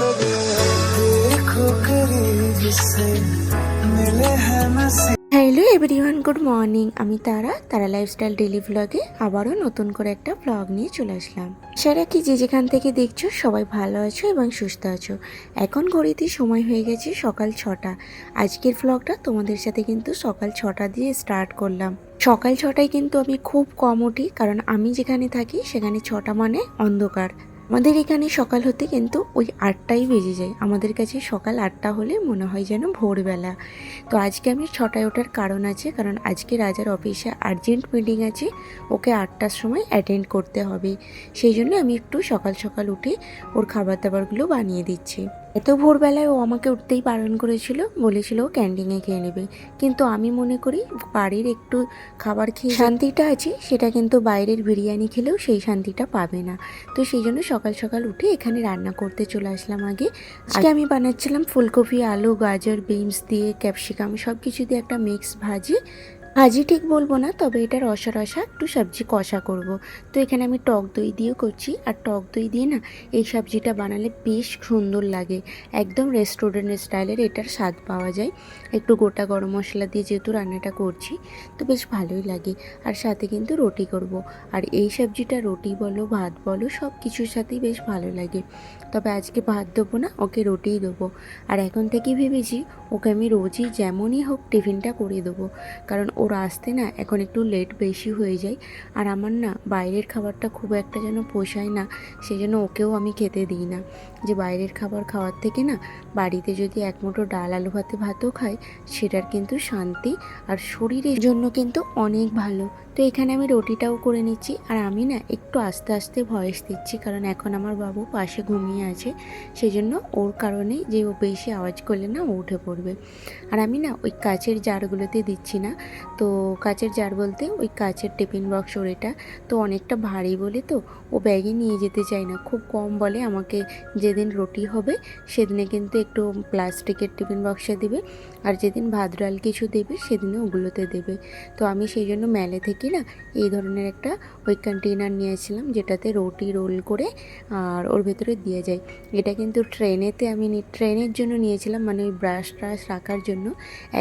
लगे देखो करीब से मिले हैं नसीब। Hello everyone, good morning. আমি তারা লাইফস্টাইল ডেলি ব্লগে আবারও নতুন করে একটা ব্লগ নিয়ে চলে আসলাম। সেটা কি যে যেখান থেকে দেখছো সবাই ভালো আছো এবং সুস্থ আছো। এখন ঘড়িতে সময় হয়ে গেছে সকাল 6টা। আজকের ব্লগটা তোমাদের সাথে কিন্তু সকাল 6টা দিয়ে স্টার্ট করলাম। সকাল 6টায় কিন্তু আমি খুব কম উঠি, কারণ আমি যেখানে থাকি সেখানে 6টা মানে অন্ধকার। আমাদের এখানে সকাল হতে কিন্তু ওই 8টাই বেজে যায়। আমাদের কাছে সকাল 8টা হলে মনে হয় যেন ভোরবেলা। তো আজকে আমি 6টায় ওঠার কারণ আছে, কারণ আজকে রাজার অফিসে আর্জেন্ট মিটিং আছে, ওকে 8টার সময় অ্যাটেন্ড করতে হবে। সেই জন্য আমি একটু সকাল সকাল উঠে ওর খাবার দাবারগুলো বানিয়ে দিচ্ছি। এত ভোরবেলায় ও আমাকে উঠতেই বারণ করেছিল, বলেছিল ও ক্যান্টিনে খেয়ে নেবে। কিন্তু আমি মনে করি বাড়ির একটু খাবার খেয়ে শান্তিটা আছে, সেটা কিন্তু বাইরের বিরিয়ানি খেলেও সেই শান্তিটা পাবে না। তো সেই জন্য সকাল সকাল উঠে এখানে রান্না করতে চলে আসলাম। আজকে আমি বানাচ্ছিলাম ফুলকপি, আলু, গাজর, বিনস দিয়ে ক্যাপসিকাম সব কিছু দিয়ে একটা মিক্স ভাজি। ভাজি ঠিক বলবো না, তবে এটা রসা রসা একটু সবজি কষা করব। তো এখানে আমি টক দই দিয়েও করছি, আর টক দই দিয়ে না এই সবজিটা বানালে বেশ সুন্দর লাগে। একদম রেস্টুরেন্ট স্টাইলের এটার স্বাদ পাওয়া যায়। একটু গোটা গরম মশলা দিয়ে যেহেতু রান্নাটা করছি, তো বেশ ভালোই লাগে। আর সাথে কিন্তু রুটি করব। আর এই সবজিটা রুটি বলো ভাত বলো সব কিছুর সাথেই বেশ ভালো লাগে। তবে আজকে ভাত দেবো না, ওকে রুটিই দেবো। আর এখন থেকেই ভেবেছি ওকে আমি রোজই যেমনই হোক টিফিনটা করে দেবো, কারণ ওর আসতে না এখন একটু লেট বেশি হয়ে যায়। আর আমার না বাইরের খাবারটা খুব একটা যেন পোষায় না, সেই জন্য ওকেও আমি খেতে দিই না। যে বাইরের খাবার খাওয়ার থেকে না বাড়িতে যদি এক মুঠো ডাল আলু ভাতও খায়, সেটার কিন্তু শান্তি আর শরীরের জন্য কিন্তু অনেক ভালো। তো এখানে আমি রুটিটাও করে নিচ্ছি, আর আমি না একটু আস্তে আস্তে ভয়েস দিচ্ছি, কারণ এখন আমার বাবু পাশে ঘুমিয়ে আছে। সেই জন্য ওর কারণে যে ও বেশি আওয়াজ করলে না ও উঠে পড়বে। আর আমি না ওই কাচের জারগুলোতে দিচ্ছি না। তো কাচের জার বলতে ওই কাচের টিফিন বক্স, ওর এটা তো অনেকটা ভারী বলে তো ও ব্যাগে নিয়ে যেতে চায় না, খুব কম বলে আমাকে যেদিন রুটি হবে সেদিনে কিন্তু একটু প্লাস্টিকের টিফিন বক্সে দেবে, আর যেদিন ভাত ডাল কিছু দেবে সেদিনে ওগুলোতে দেবে। তো আমি সেই জন্য মেলে থেকে না এই ধরনের একটা ওই কন্টেনার নিয়েছিলাম, যেটাতে রুটি রোল করে আর ওর ভেতরে দিয়ে যায়। এটা কিন্তু ট্রেনের জন্য নিয়েছিলাম, মানে ওই ব্রাশ ট্রাশ রাখার জন্য।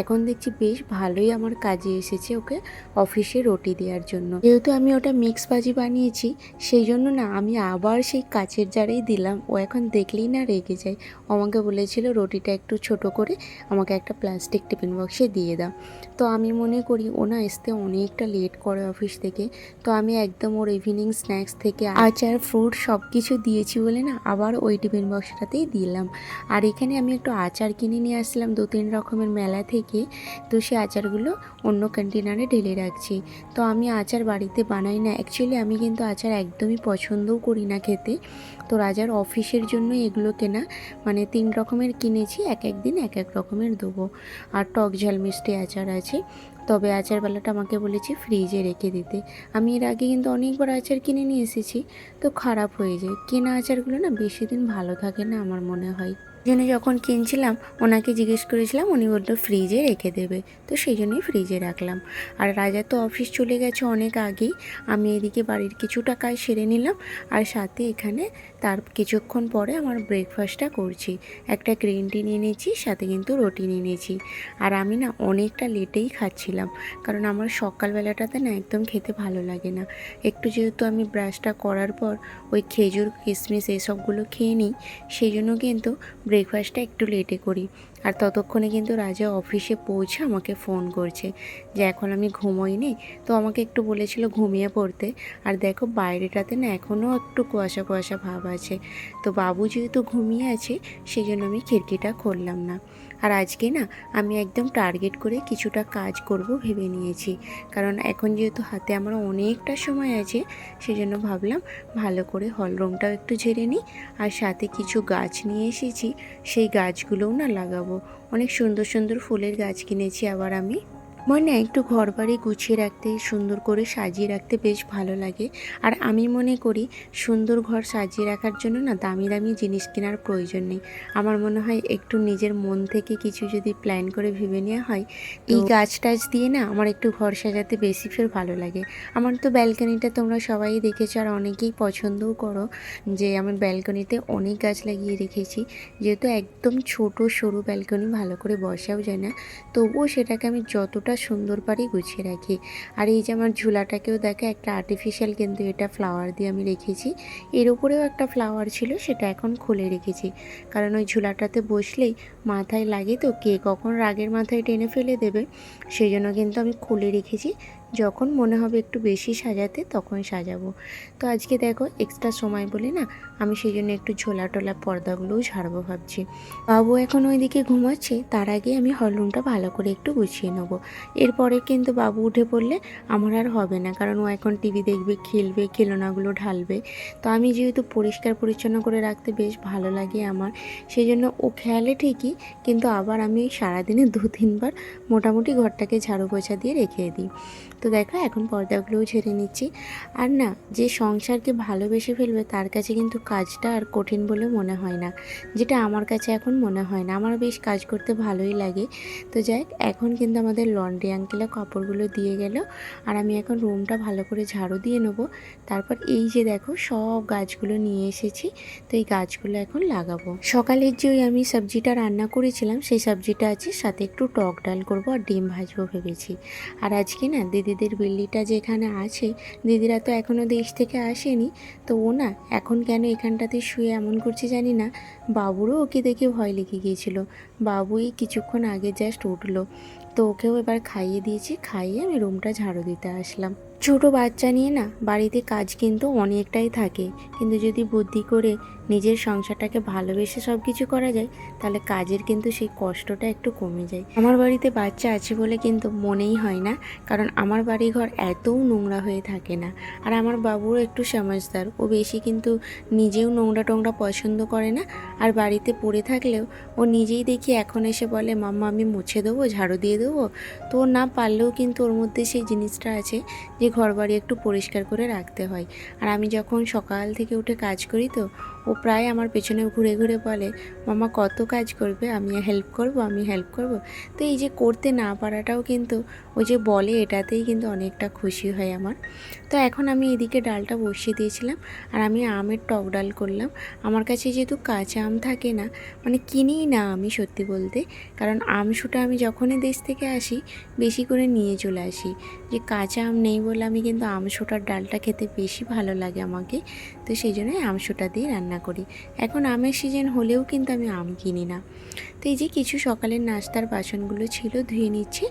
এখন দেখছি বেশ ভালোই আমার কাজে এসেছে ওকে অফিসে রুটি দেওয়ার জন্য। যেহেতু আমি ওটা মিক্স ভাজি বানিয়েছি, সেই জন্য না আমি আবার সেই কাচের জারেই দিলাম। ও এখন দেখলেই না রেগে যায়। ও আমাকে বলেছিল রুটিটা একটু ছোট করে আমাকে একটা প্লাস্টিক টিফিন বক্সে দিয়ে দাও। তো আমি মনে করি ও না আসতে অনেকটা লেট করে অফিস থেকে, তো আমি একদম ওর ইভিনিং স্ন্যাক্স থেকে আচার ফ্রুট সব কিছু দিয়েছি বলে না আবার ওই টিফিন বক্সটাতেই দিলাম। আর এখানে আমি একটু আচার কিনে নিয়ে আসলাম 2-3 রকমের মেলা থেকে। তো সেই আচারগুলো অন্য কন্টেনারে ঢেলে রাখছি। তো আমি আচার বাড়িতে বানাই না, অ্যাকচুয়ালি আমি কিন্তু আচার একদমই পছন্দও করি না খেতে। তো রাজার অফিসের জন্য এগুলো কেনা, মানে 3 রকমের কিনেছি, এক এক দিন এক এক রকমের দেবো। আর টক ঝাল মিষ্টি আচার আছে। তবে আচারওয়ালাটা আমাকে বলেছে ফ্রিজে রেখে দিতে। আমি এর আগে কিন্তু অনেকবার আচার কিনে নিয়ে এসেছি, তো খারাপ হয়ে যায়। কেনা আচারগুলো না বেশি দিন ভালো থাকে না আমার মনে হয়। জন্য যখন কিনছিলাম ওনাকে জিজ্ঞেস করেছিলাম, উনি বললো ফ্রিজে রেখে দেবে। তো সেই জন্যই ফ্রিজে রাখলাম। আর রাজা তো অফিস চলে গেছে অনেক আগেই। আমি এদিকে বাড়ির কিছুটা কাজ সেরে নিলাম, আর সাথে এখানে তার কিছুক্ষণ পরে আমার ব্রেকফাস্টটা করছি। একটা গ্রিন টি নিয়ে নিয়েছি, সাথে কিন্তু রুটি নিয়ে নিয়েছি। আর আমি না অনেকটা লেটেই খাচ্ছিলাম, কারণ আমার সকালবেলাটাতে না একদম খেতে ভালো লাগে না। একটু যেহেতু আমি ব্রাশটা করার পর ওই খেজুর কিশমিশ এসবগুলো খেয়ে নিই, সেই জন্য কিন্তু ব্রেকফাস্টটা একটু লেটে করি। আর ততক্ষণে কিন্তু রাজা অফিসে পৌঁছে আমাকে ফোন করছে যে এখন আমি ঘুমোইনি, তো আমাকে একটু বলেছিল ঘুমিয়ে পড়তে। আর দেখো বাইরেটাতে না এখনও একটু কুয়াশা কুয়াশা ভাব আছে। তো বাবু যেহেতু ঘুমিয়ে আছে, সেই জন্য আমি খিড়কিটা খুললাম না। আর আজকে না আমি একদম টার্গেট করে কিছুটা কাজ করব ভেবে নিয়েছি, কারণ এখন যেহেতু হাতে আমার অনেকটা সময় আছে, সেজন্য ভাবলাম ভালো করে হলরুমটাও একটু ঝেড়ে নিই। আর সাথে কিছু গাছ নিয়ে এসেছি, সেই গাছগুলোও না লাগাবো। অনেক সুন্দর সুন্দর ফুলের গাছ কিনেছি আবার আমি। আমার না একটু ঘর বাড়ি গুছিয়ে রাখতে, সুন্দর করে সাজিয়ে রাখতে বেশ ভালো লাগে। আর আমি মনে করি সুন্দর ঘর সাজিয়ে রাখার জন্য না দামি দামি জিনিস কেনার প্রয়োজন নেই। আমার মনে হয় একটু নিজের মন থেকে কিছু যদি প্ল্যান করে ভেবে নেওয়া হয়, এই গাছ টাছ দিয়ে না আমার একটু ঘর সাজাতে বেশি ফের ভালো লাগে। আমার তো ব্যালকনিটা তোমরা সবাই দেখেছো আর অনেকেই পছন্দও করো যে আমার ব্যালকনিতে অনেক গাছ লাগিয়ে রেখেছি। যেহেতু একদম ছোট সরু ব্যালকনি, ভালো করে বসাও যায় না, তবুও সেটাকে আমি যতটা সুন্দর পারি গুছিয়ে রাখি। আর এই যে আমার ঝুলাটাকেও দেখে একটা আর্টিফিশিয়াল, কিন্তু এটা ফ্লাওয়ার দিয়ে আমি রেখেছি। এর উপরেও একটা ফ্লাওয়ার ছিল, সেটা এখন খুলে রেখেছি, কারণ ওই ঝুলাটাতে বসলেই মাথায় লাগে তো কে কখন রাগের মাথায় টেনে ফেলে দেবে, সেই জন্য কিন্তু আমি খুলে রেখেছি। যখন মনে হবে একটু বেশি সাজাতে তখন সাজাবো। তো আজকে দেখো এক্সট্রা সময় বলে না আমি সেই জন্য একটু ঝোলা টোলা পর্দাগুলোও ঝাড়বো ভাবছি। বাবু এখন ওইদিকে ঘুমাচ্ছে, তার আগে আমি হলরুমটা ভালো করে একটু গুছিয়ে নেবো। এরপরে কিন্তু বাবু উঠে পড়লে আমার আর হবে না, কারণ ও এখন টিভি দেখবে, খেলবে, খেলনাগুলো ঢালবে। তো আমি যেহেতু পরিষ্কার পরিচ্ছন্ন করে রাখতে বেশ ভালো লাগে আমার, সেই জন্য ও খেয়ালে ঠিকই, কিন্তু আবার আমি সারাদিনে 2-3 বার মোটামুটি ঘরটাকে ঝাড়ু পোছা দিয়ে রেখে দিই। তো দেখো এখন পর্দাগুলোও ঝেড়ে নিচ্ছি। আর না, যে সংসারকে ভালোবেসে ফেলবে তার কাছে কিন্তু কাজটা আর কঠিন বলে মনে হয় না, যেটা আমার কাছে এখন মনে হয় না। আমার বেশ কাজ করতে ভালোই লাগে। তো যাই হোক, এখন কিন্তু আমাদের লন্ড্রি আঙ্কেলে কাপড়গুলো দিয়ে গেল, আর আমি এখন রুমটা ভালো করে ঝাড়ু দিয়ে নেবো। তারপর এই যে দেখো সব গাছগুলো নিয়ে এসেছি, তো এই গাছগুলো এখন লাগাবো। সকালের যে ওই আমি সবজিটা রান্না করেছিলাম সেই সবজিটা আছে, সাথে একটু টক ডাল করবো আর ডিম ভাজবো ভেবেছি। আর আজকে না দিদিদের বিল্লিটা যেখানে আছে, দিদিরা তো এখনও দেশ থেকে আসেনি, তো ও না এখন কেন এখানটাতে শুয়ে এমন করছে জানি না। বাবুরও ওকে দেখে ভয় লেগে গিয়েছিল। বাবুই কিছুক্ষণ আগে জাস্ট উঠলো, তো ওকেও এবার খাইয়ে দিয়েছি, খাইয়ে আমি রুমটা ঝাড়ু দিতে আসলাম। ছোটো বাচ্চা নিয়ে না বাড়িতে কাজ কিন্তু অনেকটাই থাকে, কিন্তু যদি বুদ্ধি করে নিজের সংসারটাকে ভালোবেসে সব কিছু করা যায়, তাহলে কাজের কিন্তু সেই কষ্টটা একটু কমে যায়। আমার বাড়িতে বাচ্চা আছে বলে কিন্তু মনেই হয় না, কারণ আমার বাড়িঘর এতও নোংরা হয়ে থাকে না। আর আমার বাবুরও একটু সমঝদার, ও বেশি কিন্তু নিজেও নোংরা টোংরা পছন্দ করে না। আর বাড়িতে পড়ে থাকলেও ও নিজেই দেখি এখন এসে বলে, মাম্মা আমি মুছে দেবো, ঝাড়ু দিয়ে দেবো। তো ও না পারলেও কিন্তু ওর মধ্যে সেই জিনিসটা আছে যে ঘরবাড়ি একটু পরিষ্কার করে রাখতে হয়। আর আমি যখন সকাল থেকে উঠে কাজ করি, তো ও প্রায় আমার পেছনে ঘুরে ঘুরে বলে, মামা কত কাজ করবে, আমি হেল্প করব, আমি হেল্প করব। তো এই যে করতে না পারাটাও কিন্তু ও যে বলে, এটাতেই কিন্তু অনেকটা খুশি হয় আমার। তো এখন আমি এদিকে ডালটা বসিয়ে দিয়েছিলাম, আর আমি আমের টক ডাল করলাম। আমার কাছে যেহেতু কাঁচা আম থাকে না, মানে কিনিই না আমি সত্যি বলতে, কারণ আমশুটা আমি যখনই দেশ থেকে আসি বেশি করে নিয়ে চলে আসি। যে কাঁচা আম নেই বলে আমি কিন্তু আমশুটার ডালটা খেতে বেশি ভালো লাগে আমাকে, তো সেই জন্যই আমশুটা দিয়ে রান্না করি। এখন আমের সিজন হলেও কিন্তু আমি আম কিনি না। তো এই যে কিছু সকালের নাস্তার বাসনগুলো ছিল, ধুয়ে নিচ্ছি,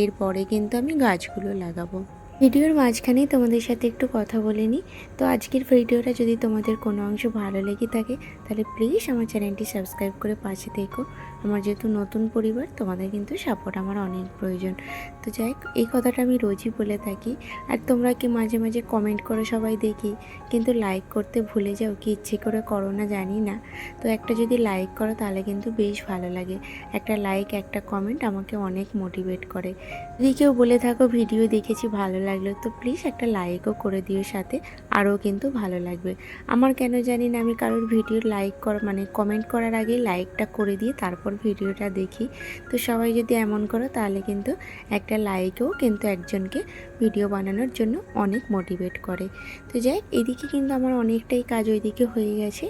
এরপরে কিন্তু আমি গাছগুলো লাগাবো। ভিডিওর মাঝখানেই তোমাদের সাথে একটু কথা বলে নিই। তো আজকের ভিডিওটা যদি তোমাদের কোনো অংশ ভালো লেগে থাকে, তাহলে প্লিজ আমার চ্যানেলটি সাবস্ক্রাইব করে পাশে থেকো। আমার যেহেতু নতুন পরিবার, তোমাদের কিন্তু সাপোর্ট আমার অনেক প্রয়োজন। তো যাই হোক, এই কথাটা আমি রোজই বলে থাকি। আর তোমরা কি মাঝে মাঝে কমেন্ট করো সবাই দেখি, কিন্তু লাইক করতে ভুলে যাও, কি ইচ্ছে করে করো না জানি না। তো একটা যদি লাইক করো তাহলে কিন্তু বেশ ভালো লাগে। একটা লাইক, একটা কমেন্ট আমাকে অনেক মোটিভেট করে। যদি কেউ বলে থাকো ভিডিও দেখেছি ভালো লাগলো, তো প্লিজ একটা লাইকও করে দিও সাথে, আরও কিন্তু ভালো লাগবে। আমার কেন জানি না আমি কারোর ভিডিও লাইক মানে কমেন্ট করার আগে লাইকটা করে দিয়ে তারপর ভিডিওটা দেখি। তো সবাই যদি এমন করো তাহলে কিন্তু একটা লাইকও কিন্তু একজনকে ভিডিও বানানোর জন্য অনেক মোটিভেট করে। তো যাই, এদিকে কিন্তু আমার অনেকটাই কাজ ওইদিকে হয়ে গেছে।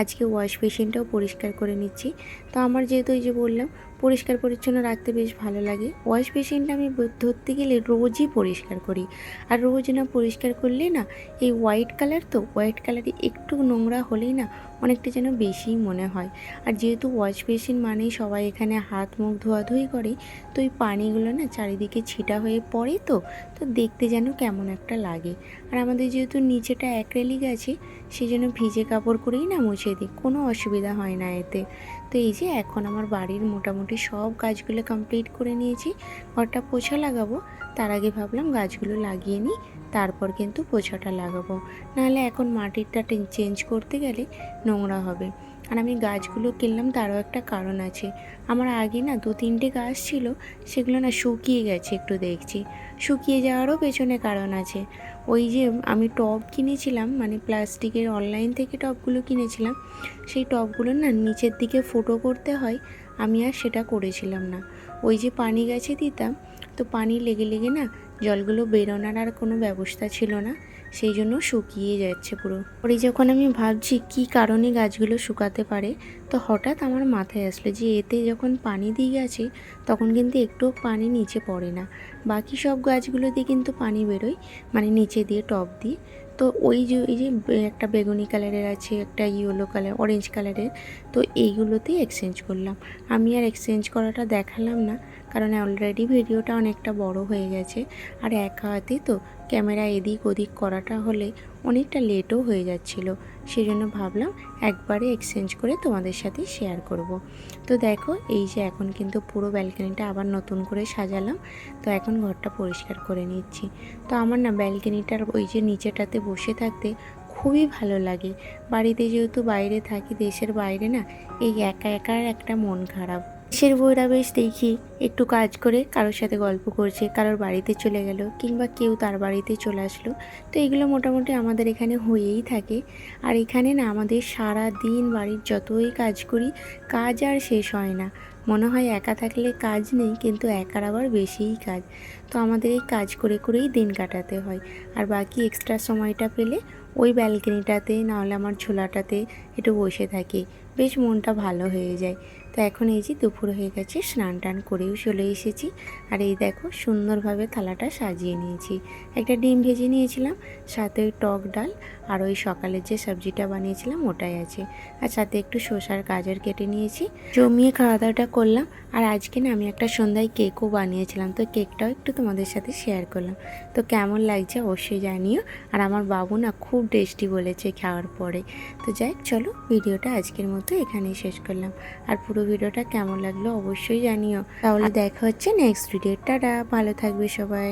আজকে ওয়াশ বেসিনটাও পরিষ্কার করে নিচ্ছি। তো আমার যেহেতু ওই যে বললাম পরিষ্কার পরিচ্ছন্ন রাখতে বেশ ভালো লাগে, ওয়াশ বেসিনটা আমি ধরতে গেলে রোজই পরিষ্কার করি। আর রোজ না পরিষ্কার করলে না এই হোয়াইট কালার, তো হোয়াইট কালারে একটু নোংরা হলেই না অনেকটা যেন বেশিই মনে হয়। আর যেহেতু ওয়াশ বেসিন মানেই সবাই এখানে হাত মুখ ধোয়াধুয়ি করে, তো এই পানিগুলো না চারিদিকে ছিটা হয়ে পড়ে, তো দেখতে যেন কেমন একটা লাগে। আর আমাদের যেহেতু নিচেটা অ্যাক্রেলিক আছে, সেই জন্য ভিজে কাপড় করেই না মুছে দিই, কোনো অসুবিধা হয় না এতে। তো এই যে এখন আমার বাড়ির মোটামুটি সব কাজগুলো কমপ্লিট করে নিয়েছি, ঘরটা পোছা লাগাবো। তার আগে ভাবলাম গাছগুলো লাগিয়ে নিই, তারপর কিন্তু পোছাটা লাগাবো, নাহলে এখন মাটিরটা চেঞ্জ করতে গেলে নোংরা হবে। আর আমি গাছগুলো কিনলাম তারও একটা কারণ আছে। আমার আগে না 2-3টে গাছ ছিল, সেগুলো না শুকিয়ে গেছে, একটু দেখছি। শুকিয়ে যাওয়ারও পেছনে কারণ আছে। ওই যে আমি টব কিনেছিলাম, মানে প্লাস্টিকের অনলাইন থেকে টবগুলো কিনেছিলাম, সেই টবগুলো না নিচের দিকে ফুটো করতে হয়, আমি আর সেটা করেছিলাম না। ওই যে পানি গাছে দিতাম, তো পানি লেগে লেগে না জলগুলো বেরোনোর আর কোনো ব্যবস্থা ছিল না, সেই জন্য শুকিয়ে যাচ্ছে পুরো। পরে যখন আমি ভাবছি কী কারণে গাছগুলো শুকাতে পারে, তো হঠাৎ আমার মাথায় আসলো যে এতে যখন পানি দিয়ে গেছে তখন কিন্তু একটুও পানি নিচে পড়ে না। বাকি সব গাছগুলোতে কিন্তু পানি বেরোয়, মানে নিচে দিয়ে টব দিয়ে। তো ওই যে একটা বেগুনি কালারের আছে, একটা ইয়েলো কালার, অরেঞ্জ কালারের, তো এইগুলোতেই এক্সচেঞ্জ করলাম। আমি আর এক্সচেঞ্জ করাটা দেখালাম না, কারণ অলরেডি ভিডিওটা অনেকটা বড় হয়ে গেছে। আর একা হাতে তো ক্যামেরা এদিক ওদিক করাটা হলে অনেকটা লেটও হয়ে যাচ্ছিল, সেই জন্য ভাবলাম একবারে এক্সচেঞ্জ করে তোমাদের সাথে শেয়ার করব। তো দেখো এই যে এখন কিন্তু পুরো ব্যালকনিটা আবার নতুন করে সাজালাম, তো এখন ঘরটা পরিষ্কার করে নিচ্ছি। তো আমার না ব্যালকনিটার ওই যে নিচেটাতে বসে থাকতে খুবই ভালো লাগে। বাড়িতে যেহেতু বাইরে থাকি, দেশের বাইরে না, এই একা একার একটা মন খারাপ। দেশের বউরা বেশ দেখি একটু কাজ করে কারোর সাথে গল্প করছে, কারোর বাড়িতে চলে গেল, কিংবা কেউ তার বাড়িতে চলে আসলো। তো এগুলো মোটামুটি আমাদের এখানে হয়েই থাকে। আর এখানে না আমাদের সারা দিন বাড়ির যতই কাজ করি, কাজ আর শেষ হয় না। মনে হয় একা থাকলে কাজ নেই, কিন্তু একার আবার বেশিই কাজ। তো আমাদের এই কাজ করে করেই দিন কাটাতে হয়। আর বাকি এক্সট্রা সময়টা পেলে ওই ব্যালকনিটাতে, নাহলে আমার ঝোলাটাতে একটু বসে থাকি, বেশ মনটা ভালো হয়ে যায়। তো এখন এই যে দুপুর হয়ে গেছে, স্নান টান করেও চলে এসেছি। আর এই দেখো সুন্দরভাবে থালাটা সাজিয়ে নিয়েছি। একটা ডিম ভেজে নিয়েছিলাম, সাথে ওই টক ডাল, আর ওই সকালের যে সবজিটা বানিয়েছিলাম ওটাই আছে। আর সাথে একটু শসার গাজর কেটে নিয়েছি, জমিয়ে খাওয়া দাওয়াটা করলাম। আর আজকে না আমি একটা সন্ধ্যায় কেকও বানিয়েছিলাম, তো কেকটাও একটু তোমাদের সাথে শেয়ার করলাম। তো কেমন লাগছে অবশ্যই জানিও। আর আমার বাবু না খুব টেস্টি বলেছে খাওয়ার পরে। তো যাই চলো, ভিডিওটা আজকের মতো এখানেই শেষ করলাম। আর পুরো ভিডিওটা কেমন লাগলো অবশ্যই জানিও। তাহলে দেখা হচ্ছে নেক্সট ভিডিও। টাটা, ভালো থাকবে সবাই।